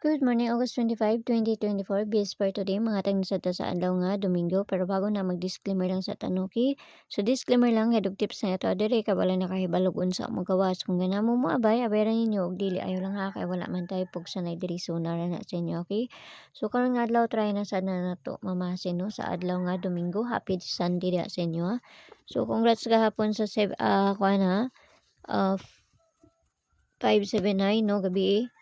Good morning, August 25, 2024. BS for today, mga tang sa adlaw nga Domingo. Pero bago na mag-disclaimer lang sa tanuki. So disclaimer lang, hedog tips na ito. Adire, kabala na kahibalog unsa mo gawas. Kung ganamo mo abay, abayran ninyo. Og dili, ayaw lang ha. Kaya wala man tayo pugsa na diri sooner na sa inyo, okay? So karon nga adlaw, try na sad na to mamasin no? Sa adlaw nga Domingo. Happy Sunday sa inyo ha. So congrats gahapon sa 579 no gabi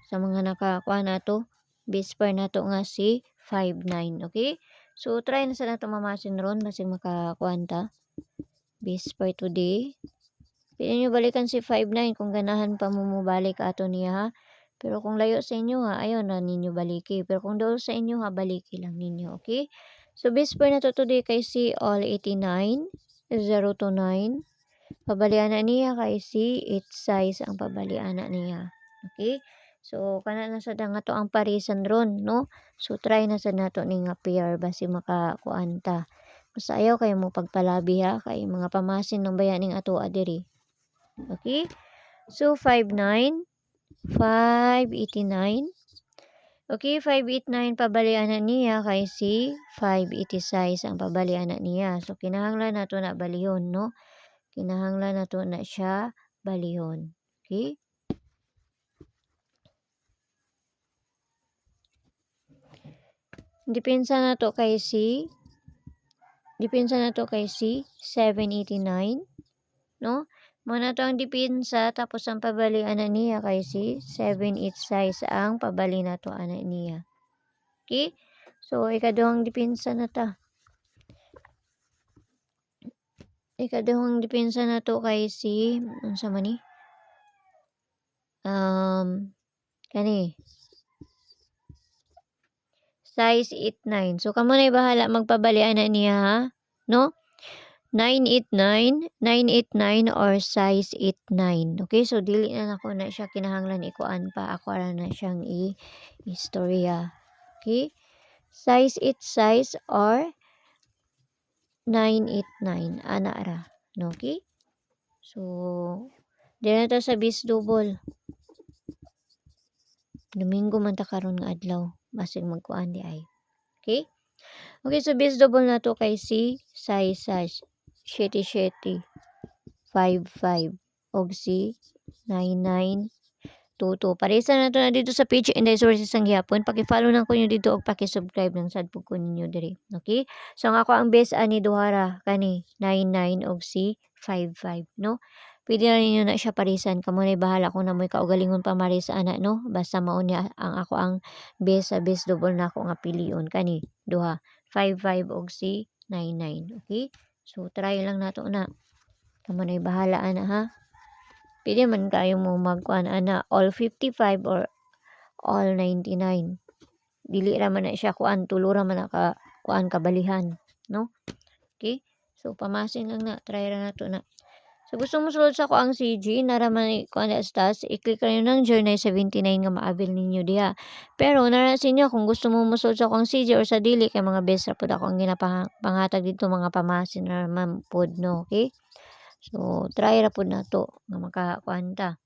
sa mga nakakuha na to, base pair na to nga si 59, okay? So, try na sa nato mamasin ron, basig makakuha base pair today. Pwede nyo balikan si 59 kung ganahan pa mo balik ato niya ha. Pero kung layo sa inyo ha, ayaw na ninyo baliki. Pero kung doon sa inyo ha, baliki lang ninyo, okay? So, base pair na to today kay si all 89, 0 to 9. Pabalian na niya kay si 8 size ang pabalian na niya. Okay? So, kana na sa nga to ang parisan ron, no? So, try na sa nato ni nga pair basi makakuan ta. Basta ayaw kayo mo pagpalabi ha, kay mga pamasin ng bayaning ato adiri. Okay? So, 59, 589. Okay, 589 pabalian na niya kay si 586 ang pabalian na niya. So, kinahanglan na to na balihon, no? Kinahanglan na to na siya balihon. Okay? Depensa na to kay si 789, no? Muna to ang depensa tapos ang pabalian na niya kay si 786 ang pabali na to ana niya. Okay? So ikaduhang depensa na ta. Ikaduhang depensa na to kay si unsa man ni? Kani size 89. So, kamo na bahala magpabalian na niya ha? No? 989, 989 or size 89. Okay? So, dili na ako na siya kinahanglan ikuan pa. Ako ara na siyang istorya. Okay? Size 8 size or 989. Ana ara. No? Okay? So, di na to sa bis double. Domingo man ta karon nga adlaw. Basig magkuan di ay. Okay? Okay, so base double na to kay si size 77 55 og si 9922. Paresa na to na dito sa page and resources ang gihapon. Paki-follow lang ko niyo dito og paki-subscribe lang sad pug ko ninyo diri. Okay? So ang ako ang base ani duhara kani 99 og si 55, no? Pwede na ninyo na siya parisan. Kamo na bahala kung namoy kaugalingon pa maris ana, no? Basta mao niya ang ako ang base sa base double na ako nga pilion kani duha 55 og si 99. Okay? So try lang nato na. Kamo na bahala ana ha. Pwede man kayo mo magkuan ana all 55 or all 99. Dili ra man na siya kuan tulo ra man na ka kuan kabalihan, no? Okay? So pamasin lang na, try ra nato na. So gusto mo sulod sa ko ang CG, naraman ko na stats, i-click kayo ng Journey 79 nga maabil ninyo diha. Pero narasin niyo kung gusto mo musulod sa ko ang CG or sa dili kay mga best ra pud ako ang ginapangatag dito mga pamasin na man pod no, okay? So try ra pud nato nga makakuan ta.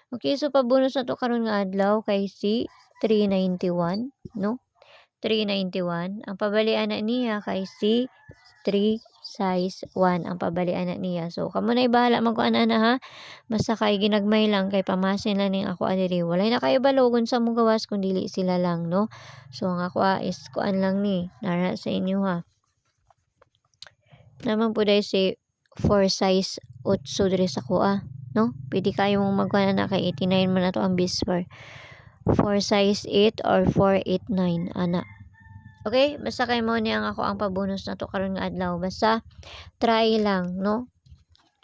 Okay, so pabonus na to karon nga adlaw kay si 391, no? 391. Ang pabalian na niya kay si 3 size 1 ang pabalian na niya. So, kamo na bahala magkuan na ha. Basta kay ginagmay lang kay pamasin lang ning ako adiri. Walay na kayo balogon sa mong gawas kung dili sila lang, no? So, ang ako is kuan lang ni. Nara sa inyo ha. Naman po dahil si 4 size 8 diri sa kuha, no? Pwede kayo mong magkuan na kay 89 man na to ang bisper. 4 size 8 or 489 ana. Okay, basta kay mo niya ako ang pabonus na to karon nga adlaw. Basta try lang, no?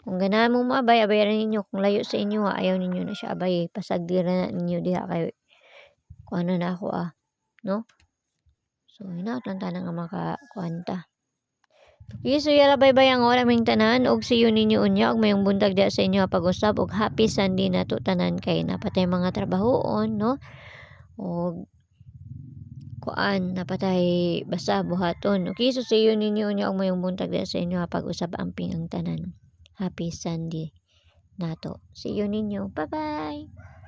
Kung ganahan mo maabay, abayaran ninyo. Kung layo sa inyo, ayaw ninyo na siya abay. Pasagdira na ninyo diha kay kung ano na ako no? So, hinaot lang tanan nga makakuanta. Okay, so yara bye-bye ang oras ming tanan og see you ninyo unya og mayong buntag diha sa inyo pag-usab og happy Sunday na to tanan kay napatay mga trabahoon, no? Og kuan napatay basta buhaton. Okay, so see you ninyo unya og mayong buntag diha sa inyo pag-usab amping ang tanan. Happy Sunday nato. See you ninyo. Bye-bye.